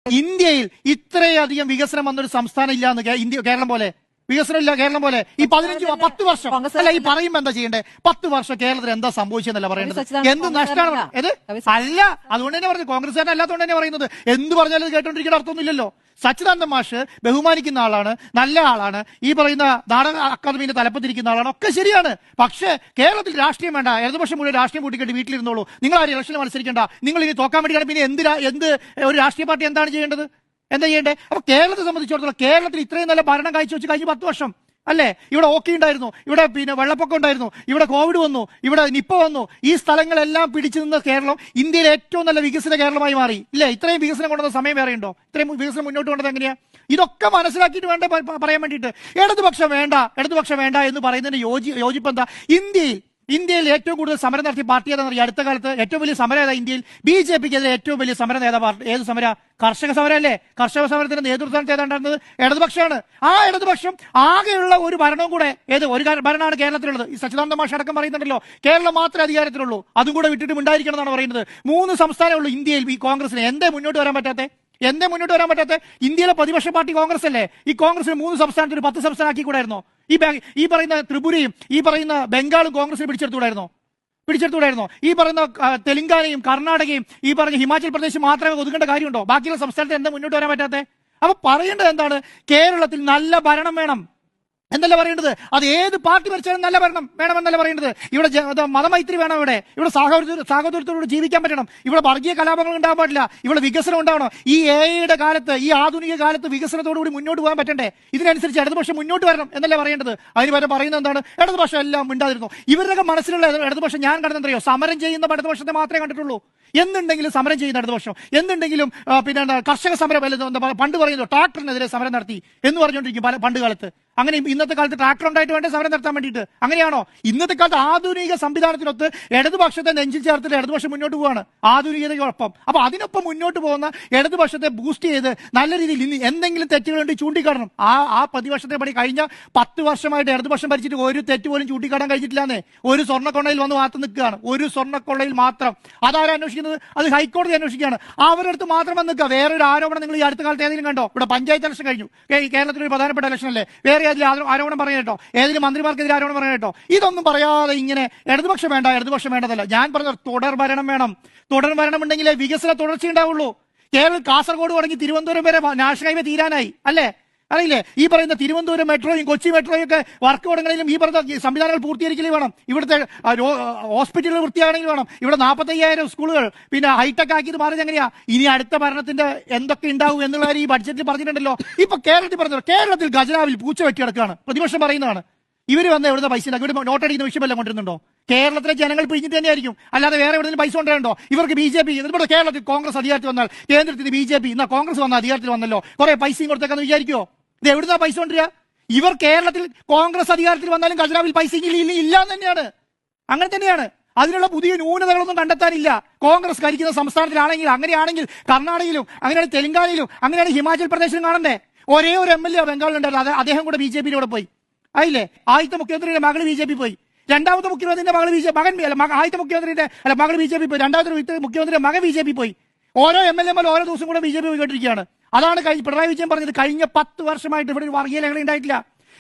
ഇന്ത്യയിൽ ഇത്രയധികം വികസനം വന്നൊരു സംസ്ഥാനം ഇല്ല എന്ന് കേരളം പോലെ വികസനം ഇല്ല. കേരളം പോലെ ഈ 10 വർഷം അല്ല, ഈ പറയുമ്പോ എന്താ ചെയ്യണ്ടേ? 10 വർഷം കേരളത്തിൽ എന്താ സംഭവിച്ചെന്നല്ല പറയുന്നത്. എന്ത് നഷ്ടമാണ് ഏത് അല്ല. അതുകൊണ്ട് തന്നെ പറഞ്ഞു, കോൺഗ്രസ്സുകാരൻ അല്ലാത്തതുകൊണ്ട് തന്നെ പറയുന്നത്. എന്ത് പറഞ്ഞാലും കേട്ടോണ്ടിരിക്കുന്ന അർത്ഥമൊന്നുമില്ലല്ലോ. സച്ചിദാനന്ദ മാഷ് ബഹുമാനിക്കുന്ന ആളാണ്, നല്ല ആളാണ്, ഈ പറയുന്ന നാടക അക്കാദമിന്റെ തലപ്പത്തിരിക്കുന്ന ആളാണ്, ഒക്കെ ശരിയാണ്. പക്ഷേ കേരളത്തിൽ രാഷ്ട്രീയം വേണ്ട. ഇടതുപക്ഷം മുഴുവൻ രാഷ്ട്രീയം കൂട്ടിക്കെട്ടി വീട്ടിലിരുന്നോളൂ. നിങ്ങൾ ആ ഇലക്ഷനിൽ മത്സരിക്കേണ്ട. നിങ്ങൾ ഇനി തോക്കാൻ വേണ്ടിയാണ് പിന്നെ എന്ത് ഒരു രാഷ്ട്രീയ പാർട്ടി എന്താണ് ചെയ്യേണ്ടത്? എന്താ ചെയ്യേണ്ടേ? അപ്പൊ കേരളത്തെ സംബന്ധിച്ചിടത്തോളം കേരളത്തിൽ ഇത്രയും നല്ല ഭരണം കാഴ്ചവെച്ച് കഴിഞ്ഞ 10 വർഷം അല്ലേ? ഇവിടെ ഓക്കി ഉണ്ടായിരുന്നു, ഇവിടെ പിന്നെ വെള്ളപ്പൊക്കം ഉണ്ടായിരുന്നു, ഇവിടെ കോവിഡ് വന്നു, ഇവിടെ നിപ്പ വന്നു. ഈ സ്ഥലങ്ങളെല്ലാം പിടിച്ചു നിന്ന കേരളം ഇന്ത്യയിലെ ഏറ്റവും നല്ല വികസിത കേരളമായി മാറി. ഇല്ലേ? ഇത്രയും വികസനം കൊണ്ടുവന്ന സമയം വേറെയുണ്ടോ? ഇത്രയും വികസനം മുന്നോട്ട് കൊണ്ടത് എങ്ങനെയാ? ഇതൊക്കെ മനസ്സിലാക്കിയിട്ട് വേണ്ട പറയാൻ വേണ്ടിയിട്ട്. ഇടതുപക്ഷം വേണ്ട എന്ന് പറയുന്നതിന് യോജിപ്പ് എന്താ? ഇന്ത്യയിൽ ഏറ്റവും കൂടുതൽ സമരം നടത്തിയ പാർട്ടി ഏതാണെന്ന് അറിയാം. അടുത്ത കാലത്ത് ഏറ്റവും വലിയ സമരം ഏതാ? ഇന്ത്യയിൽ BJPക്കെതിരെ ഏറ്റവും വലിയ സമരം ഏത് സമര? കർഷക സമരം അല്ലേ? കർഷക സമരത്തിന്റെ നേതൃത്വം ഏതാണ്ടായിരുന്നത് ഇടതുപക്ഷമാണ്. ആ ഇടതുപക്ഷം ആകെയുള്ള ഒരു ഭരണവും കൂടെ ഒരു ഭരണമാണ് കേരളത്തിലുള്ളത്. ഈ സച്ചിദാനന്ദ മാഷ് അടക്കം പറയുന്നുണ്ടല്ലോ, കേരളം മാത്രമേ അധികാരത്തിലുള്ളൂ, അതും കൂടെ വിട്ടിട്ട് ഉണ്ടായിരിക്കണം എന്നാണ് പറയുന്നത്. 3 സംസ്ഥാനമേ ഉള്ളൂ ഇന്ത്യയിൽ ഈ കോൺഗ്രസിന്. എന്തേ മുന്നോട്ട് വരാൻ പറ്റാത്ത? ഇന്ത്യയിലെ പ്രതിപക്ഷ പാർട്ടി കോൺഗ്രസ് അല്ലേ? ഈ കോൺഗ്രസിന് 3 സംസ്ഥാനത്തിന് 10 സംസ്ഥാനം ആക്കി കൂടായിരുന്നോ? ഈ പറയുന്ന ത്രിപുരയും ഈ പറയുന്ന ബംഗാളും കോൺഗ്രസിന് പിടിച്ചെടുത്തുകൂടായിരുന്നോ? ഈ പറയുന്ന തെലങ്കാനയും കർണാടകയും ഈ പറഞ്ഞ ഹിമാചൽ പ്രദേശ് മാത്രമേ ഒതുക്കേണ്ട കാര്യമുണ്ടോ? ബാക്കിയുള്ള സംസ്ഥാനത്ത് എന്താ മുന്നോട്ട് വരാൻ പറ്റാത്തത്? അപ്പൊ പറയേണ്ടത് എന്താണ്? കേരളത്തിൽ നല്ല ഭരണം വേണം എന്നല്ല പറയേണ്ടത്. അത് ഏത് പാർട്ടി ഭരിച്ചാലും നല്ല ഭരണം വേണമെന്നല്ല പറയേണ്ടത്. ഇവിടെ മതമൈത്രി വേണം, ഇവിടെ സാഹോദര്യത്തോട് ജീവിക്കാൻ പറ്റണം, ഇവിടെ വർഗീയ കലാപങ്ങൾ ഉണ്ടാകാൻ പാടില്ല, ഇവിടെ വികസനം ഉണ്ടാവണം. ഈ AI കാലത്ത്, ഈ ആധുനിക കാലത്ത് വികസനത്തോടുകൂടി മുന്നോട്ട് പോകാൻ പറ്റണ്ടേ? ഇതിനനുസരിച്ച് ഇടതുപക്ഷം മുന്നോട്ട് വരണം എന്നല്ലേ പറയേണ്ടത്. അതിന് പകരം പറയുന്നത് എന്താണ്? ഇടതുപക്ഷം എല്ലാം മിണ്ടാതിരുന്നു. ഇവരുടെയൊക്കെ മനസ്സിലുള്ള ഇടതുപക്ഷം ഞാൻ കണ്ടെന്നറിയോ? സമരം ചെയ്യുന്ന ഇടതുപക്ഷത്തെ മാത്രമേ കണ്ടിട്ടുള്ളൂ. എന്തുണ്ടെങ്കിലും സമരം ചെയ്യുന്ന ഇടതുപക്ഷം, എന്തുണ്ടെങ്കിലും പിന്നെ കർഷക സമരം പണ്ട് പറയുന്നു ട്രാക്ടറിനെതിരെ സമരം നടത്തി എന്ന് പറഞ്ഞുകൊണ്ടിരിക്കും പണ്ട് കാലത്ത്. അങ്ങനെ ഇന്നത്തെ കാലത്ത് ട്രാക്ടർ ഉണ്ടായിട്ട് വേണ്ട സമരം നടത്താൻ വേണ്ടിയിട്ട്? അങ്ങനെയാണോ? ഇന്നത്തെ കാലത്ത് ആധുനിക സംവിധാനത്തിനൊത്ത് ഇടതുപക്ഷത്തെ നെഞ്ചിൽ ചേർത്തിട്ട് ഇടതുപക്ഷം മുന്നോട്ട് പോവാണ് ആധുനികതയോടൊപ്പം. അപ്പൊ അതിനൊപ്പം മുന്നോട്ട് പോകുന്ന ഇടതുപക്ഷത്തെ ബൂസ്റ്റ് ചെയ്ത് നല്ല രീതിയിൽ ഇനി എന്തെങ്കിലും തെറ്റുകളുണ്ട് ചൂണ്ടിക്കാണണം. ആ പ്രതിപക്ഷത്തെ പടി കഴിഞ്ഞ 10 വർഷമായിട്ട് ഇടതുപക്ഷം ഭരിച്ചിട്ട് ഒരു തെറ്റ് പോലും ചൂണ്ടിക്കാണാൻ കഴിഞ്ഞിട്ടില്ലാന്നേ. ഒരു സ്വർണ്ണക്കൊള്ളയിൽ വന്ന് മാറ്റി നിൽക്കുകയാണ്, ഒരു സ്വർണ്ണക്കൊള്ളയിൽ മാത്രം. അതാരും അന്വേഷിക്കുന്നത്? അത് ഹൈക്കോടതി അന്വേഷിക്കുകയാണ്. അവരുടെ അടുത്ത് മാത്രം വന്ന് നിൽക്കുക. വേറൊരു ആരോപണം നിങ്ങൾ ഈ അടുത്ത കാലത്ത് ഏതെങ്കിലും കണ്ടോ? ഇവിടെ പഞ്ചായത്ത് ഇലക്ഷൻ കഴിഞ്ഞു, കേരളത്തിലൊരു പ്രധാനപ്പെട്ട ഇലക്ഷൻ അല്ലേ? വേറെ ആരോപണം പറയാൻ കേട്ടോ? ഏതെങ്കിലും മന്ത്രിമാർക്കെതിരെ ആരോപണം പറയാൻ കേട്ടോ? ഇതൊന്നും പറയാതെ ഇങ്ങനെ ഇടതുപക്ഷം വേണ്ടതല്ല. ഞാൻ പറഞ്ഞ തുടർ ഭരണം വേണം. തുടർ ഭരണം ഉണ്ടെങ്കിലേ വികസന തുടർച്ച ഉണ്ടാവുള്ളൂ. കാസർഗോഡ് തുടങ്ങി തിരുവനന്തപുരം വരെ നാഷണൽ ഹൈവേ തീരാനായി അല്ലേ? അറിയില്ലേ? ഈ പറയുന്ന തിരുവനന്തപുരം മെട്രോയും കൊച്ചി മെട്രോയും ഒക്കെ വർക്ക് തുടങ്ങണമെങ്കിലും ഈ പറയുന്ന സംവിധാനങ്ങൾ പൂർത്തീകരിക്കലും വേണം. ഇവിടുത്തെ ഹോസ്പിറ്റലുകൾ വൃത്തിയാകണമെങ്കിൽ വേണം. ഇവിടെ 45,000 സ്കൂളുകൾ പിന്നെ ഹൈടെക് ആക്കിയത് മാറിയത് എങ്ങനെയാ? ഇനി അടുത്ത ഭരണത്തിന്റെ എന്തൊക്കെ ഉണ്ടാവും എന്നുള്ള കാര്യം ഈ ബഡ്ജറ്റിൽ പറഞ്ഞിട്ടുണ്ടല്ലോ. ഇപ്പൊ കേരളത്തിൽ ഖജനാവിൽ പൂച്ച വെട്ടി കിടക്കുകയാണ്. പ്രതിപക്ഷം പറയുന്നതാണ്. ഇവർ വന്ന് എവിടുന്ന പൈസ ഉണ്ടാക്കും? ഇവിടെ നോട്ടടിക്കുന്ന വിഷയമെല്ലാം കൊണ്ടിരുന്നുണ്ടോ? കേരളത്തിലെ ജനങ്ങൾ പിഴിഞ്ഞിട്ട് തന്നെയായിരിക്കും, അല്ലാതെ വേറെ എവിടെയും പൈസ കൊണ്ടുവരണ്ടോ? ഇവർക്ക് BJP ഇവിടെ കേരളത്തിൽ കോൺഗ്രസ് അധികാരത്തിൽ വന്നാൽ കേന്ദ്രത്തിൽ BJP എന്നാ കോൺഗ്രസ് വന്ന അധികാരത്തിൽ വന്നല്ലോ, കുറെ പൈസയും കൊടുത്തേക്കാന്ന് വിചാരിക്കുമോ? ഇത് എവിടുന്നാ പൈസ കൊണ്ടുവരിക? ഇവർ കേരളത്തിൽ കോൺഗ്രസ് അധികാരത്തിൽ വന്നാലും ഖജനാവിൽ പൈസ ഇല്ല തന്നെയാണ്. അങ്ങനെ തന്നെയാണ്. അതിനുള്ള പുതിയ ന്യൂനതകളൊന്നും കണ്ടെത്താനില്ല. കോൺഗ്രസ് ഭരിക്കുന്ന സംസ്ഥാനത്തിലാണെങ്കിൽ, അങ്ങനെയാണെങ്കിൽ കർണാടകയിലും, അങ്ങനെയാണെങ്കിൽ തെലങ്കാനയിലും, അങ്ങനെയാണെങ്കിൽ ഹിമാചൽ പ്രദേശിലും കാണണ്ടേ? ഒരേ ഒരു MLA ബംഗാളിലുണ്ടായിരുന്നു, അദ്ദേഹം കൂടെ BJPയിലൂടെ പോയി. ആയില്ലേ? ആദ്യത്തെ മുഖ്യമന്ത്രിയുടെ മകൾ BJP പോയി, രണ്ടാമത്തെ മുഖ്യമന്ത്രിയുടെ മകൾ ആദ്യത്തെ മുഖ്യമന്ത്രിയുടെ മകൾ BJP പോയി, രണ്ടാമത്തെ മുഖ്യമന്ത്രിയുടെ മകൻ BJP പോയി. ഓരോ MLA ഓരോ ദിവസം കൂടെ BJP പോയിക്കൊണ്ടിരിക്കുകയാണ്. അതാണ് പിണറായി വിജയൻ പറഞ്ഞത്. കഴിഞ്ഞ 10 വർഷമായിട്ട് ഇവിടെ ഒരു വർഗീയ ലഹള ഉണ്ടായിട്ടില്ല,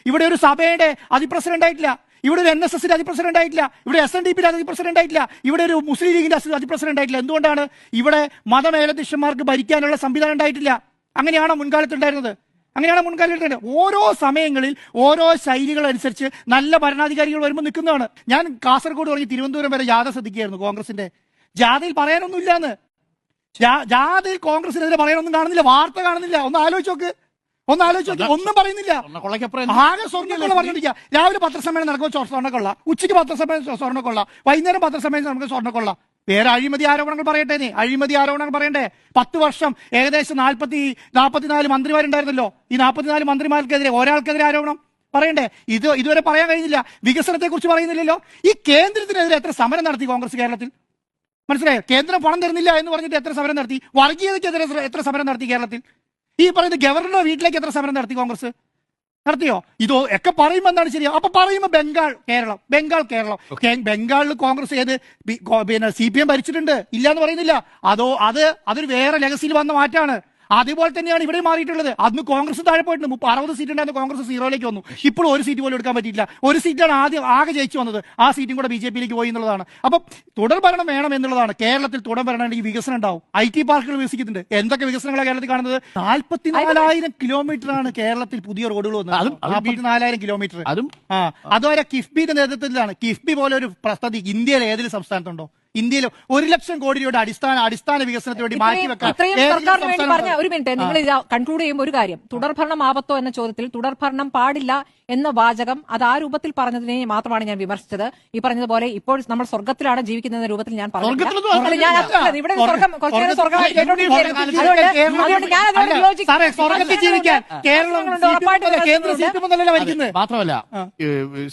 ഇവിടെ ഒരു സഭയുടെ അതിപ്രസരം ഉണ്ടായിട്ടില്ല, ഇവിടെ ഒരു NSSന്റെ അതിപ്രസരം ഉണ്ടായിട്ടില്ല, ഇവിടെ SNDPയുടെ അതിപ്രസരം ഉണ്ടായിട്ടില്ല, ഇവിടെ ഒരു മുസ്ലിം ലീഗിന്റെ അതിപ്രസരം ഉണ്ടായിട്ടില്ല. എന്തുകൊണ്ടാണ്? ഇവിടെ മതമേലധ്യക്ഷന്മാർക്ക് ഭരിക്കാനുള്ള സംവിധാനം ഉണ്ടായിട്ടില്ല. അങ്ങനെയാണോ മുൻകാലത്ത് ഉണ്ടായിരുന്നത്? ഓരോ സമയങ്ങളിൽ ഓരോ ശൈലികൾ അനുസരിച്ച് നല്ല ഭരണാധികാരികൾ വരുമ്പോൾ നിൽക്കുന്നതാണ്. ഞാൻ കാസർഗോഡ് തുടങ്ങി തിരുവനന്തപുരം വരെ ജാഥ ശ്രദ്ധിക്കുകയായിരുന്നു. കോൺഗ്രസിന്റെ ജാഥയിൽ പറയാനൊന്നും ഇല്ലാന്ന്. ജാഥയിൽ കോൺഗ്രസിനെതിരെ പറയാനൊന്നും കാണുന്നില്ല, വാർത്ത കാണുന്നില്ല. ഒന്ന് ആലോചിച്ച് നോക്ക്, ഒന്നും പറയുന്നില്ല. ആകെ സ്വർണ്ണക്കൊള്ള പറഞ്ഞിരിക്കുക. രാവിലെ പത്രസമ്മേളനം നടക്കുമ്പോൾ സ്വർണ്ണക്കൊള്ള, ഉച്ചയ്ക്ക് പത്രസമ്മേളനം സ്വർണ്ണക്കൊള്ള, വൈകുന്നേരം പത്രസമ്മേളനം നമുക്ക് സ്വർണ്ണക്കൊള്ള. വേറെ അഴിമതി ആരോപണങ്ങൾ പറയണ്ടേ? 10 വർഷം ഏകദേശം 44 മന്ത്രിമാരുണ്ടായിരുന്നല്ലോ. ഈ 44 മന്ത്രിമാർക്കെതിരെ ഒരാൾക്കെതിരെ ആരോപണം പറയണ്ടേ? ഇതുവരെ പറയാൻ കഴിഞ്ഞില്ല. വികസനത്തെ കുറിച്ച് പറയുന്നില്ലല്ലോ. ഈ കേന്ദ്രത്തിനെതിരെ എത്ര സമരം നടത്തി കോൺഗ്രസ് കേരളത്തിൽ? മനസ്സിലായോ? കേന്ദ്രം പണം തരുന്നില്ല എന്ന് പറഞ്ഞിട്ട് എത്ര സമരം നടത്തി? വർഗീയതയ്ക്കെതിരെ എത്ര സമരം നടത്തി കേരളത്തിൽ? ഈ പറയുന്ന ഗവർണറുടെ വീട്ടിലേക്ക് എത്ര സമരം നടത്തി കോൺഗ്രസ്? നടത്തിയോ? ഇതോ ഒക്കെ പറയുമ്പോൾ എന്താണ് ശരിയാ? അപ്പൊ പറയുമ്പോൾ കേരളം ബംഗാളിൽ കോൺഗ്രസ് പിന്നെ CPM ഭരിച്ചിട്ടുണ്ട്, ഇല്ല എന്ന് പറയുന്നില്ല. അതൊരു വേറെ ലെഗസിയിൽ വന്ന മാറ്റാണ്. അതുപോലെ തന്നെയാണ് ഇവിടെ മാറിയിട്ടുള്ളത്. അന്ന് കോൺഗ്രസ് താഴെ പോയിട്ടുണ്ട്. 60 സീറ്റ് ഉണ്ടായിരുന്ന കോൺഗ്രസ് 0ലേക്ക് വന്നു. ഇപ്പോൾ ഒരു സീറ്റ് പോലും എടുക്കാൻ പറ്റിയില്ല. ഒരു സീറ്റാണ് ആദ്യം ആകെ ജയിച്ചു വന്നത്. ആ സീറ്റും കൂടെ BJPയിലേക്ക് പോയി എന്നുള്ളതാണ്. അപ്പം തുടർ ഭരണം വേണം എന്നുള്ളതാണ്. കേരളത്തിൽ തുടർ ഭരണം ഈ വികസനം ഉണ്ടാവും. IT പാർക്കുകൾ വികസിക്കുന്നുണ്ട്. എന്തൊക്കെ വികസനങ്ങളാണ് കേരളത്തിൽ കാണുന്നത്? 44,000 കിലോമീറ്ററാണ് കേരളത്തിൽ പുതിയ റോഡുകൾ വന്നത്. 44,000 കിലോമീറ്റർ. അതുവരെ കിഫ്ബിയുടെ നേതൃത്വത്തിലാണ്. കിഫ്ബി പോലെ ഒരു പദ്ധതി ഇന്ത്യയിലെ ഏതെങ്കിലും സംസ്ഥാനത്തുണ്ടോ? ഇന്ത്യയിൽ 1 ലക്ഷം കോടി രൂപയുടെ അടിസ്ഥാന വികസനത്തിന് വേണ്ടി മാറ്റിവെക്കാൻ സർക്കാരിന് വേണ്ടി പറഞ്ഞ ഒരു മിനിറ്റ് നിങ്ങൾ കൺക്ലൂഡ് ചെയ്യുമ്പോൾ ഒരു കാര്യം, തുടർഭരണം ആപത്തോ എന്ന ചോദ്യത്തിൽ തുടർഭരണം പാടില്ല എന്ന വാചകം അത് ആ രൂപത്തിൽ പറഞ്ഞതിനെ മാത്രമാണ് ഞാൻ വിമർശിച്ചത്. ഈ പറഞ്ഞതുപോലെ ഇപ്പോൾ നമ്മൾ സ്വർഗത്തിലാണ് ജീവിക്കുന്ന രൂപത്തിൽ ഞാൻ പറഞ്ഞില്ല. ഇവിടെ സ്വർഗം കുറച്ചുനേരം സ്വർഗമായി മാത്രമല്ല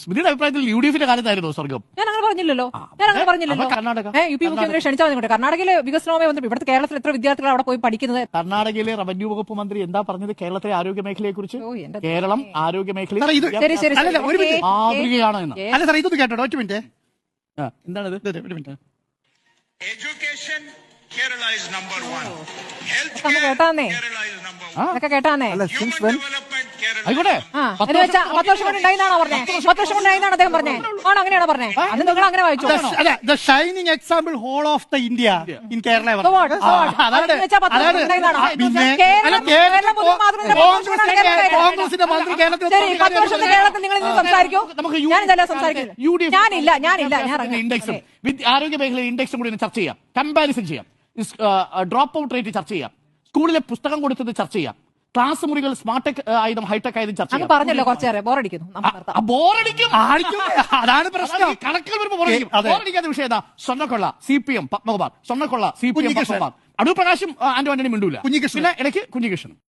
സ്മൃതിയുടെ അഭിപ്രായത്തിൽ UDFന്റെ കാലത്തായിരുന്നു സ്വർഗം. ഞാൻ അങ്ങനെ പറഞ്ഞില്ലല്ലോ. കർണാടക UP മുഖ്യമന്ത്രി ക്ഷണിച്ചാൽ മതി. കർണാടകയിലെ വികസനവുമായി ബന്ധപ്പെട്ട് ഇവിടുത്തെ കേരളത്തിൽ എത്ര വിദ്യാർത്ഥികൾ അവിടെ പോയി പഠിക്കുന്നത്? കർണാടകയിലെ റവന്യൂ വകുപ്പ് മന്ത്രി എന്താ പറഞ്ഞത് കേരളത്തിലെ ആരോഗ്യ മേഖലയെ കുറിച്ച്? കേരളം ആരോഗ്യ മേഖലയിൽ മാതൃകയാണ് എന്ന്. അല്ല സാർ, ഇതൊന്ന് കേട്ടോ ഒറ്റ മിനിറ്റ്. എന്താണിത്? Education, Kerala is number 1. കേട്ടാന്നേ അതൊക്കെ കേട്ടാന്നേ. Human development, Kerala. ആയിക്കോട്ടെ. 10 വർഷം കൊണ്ട് ഉണ്ടായിന്നാണോ പറഞ്ഞേ? 10 വർഷം കൊണ്ട് ഉണ്ടായിന്നാണ് അദ്ദേഹം പറഞ്ഞേ? ആണോ അങ്ങനെയാണോ പറഞ്ഞേ? അത് നിങ്ങൾ അങ്ങനെ വായിച്ചു. The shining example whole of the India in Kerala. കോൺഗ്രസിന്റെ മന്ത്രി കേരളത്തിൽ നിങ്ങൾ സംസാരിക്കൂ. ഞാനിതല്ല സംസാരിക്കുന്നത്. ഞാനില്ല ഇൻഡെക്സും ആരോഗ്യ മേഖലയിലെ ഇൻഡെക്സും കൂടി ചർച്ച ചെയ്യാം, കമ്പാരിസൺ ചെയ്യാം, ഡ്രോപ്പ് ഔട്ട് റേറ്റ് ചർച്ച ചെയ്യാം, സ്കൂളിലെ പുസ്തകം കൊടുത്തത് ചർച്ച ചെയ്യാം, ക്ലാസ് മുറികൾ സ്മാർട്ട് ടെക് ആയതും ഹൈടെക് ആയതും ചർച്ച ചെയ്യാം. പറഞ്ഞല്ലോ കുറച്ചേറെ ബോറടിക്കുന്നു. അതാണ് പ്രശ്നം. കണക്കുകൾ വരുമ്പോൾ ബോറടിക്കാത്ത വിഷയം ഏതാ? സ്വർണ്ണക്കൊള്ള CPM പത്മകുമാർ, സ്വർണ്ണക്കൊള്ള CPM പത്മകുമാർ, അടൂർ പ്രകാശും ആന്റോ ആന്റണി മിണ്ടൂല, പിന്നെ ഇടയ്ക്ക് കുഞ്ഞികൃഷ്ണൻ.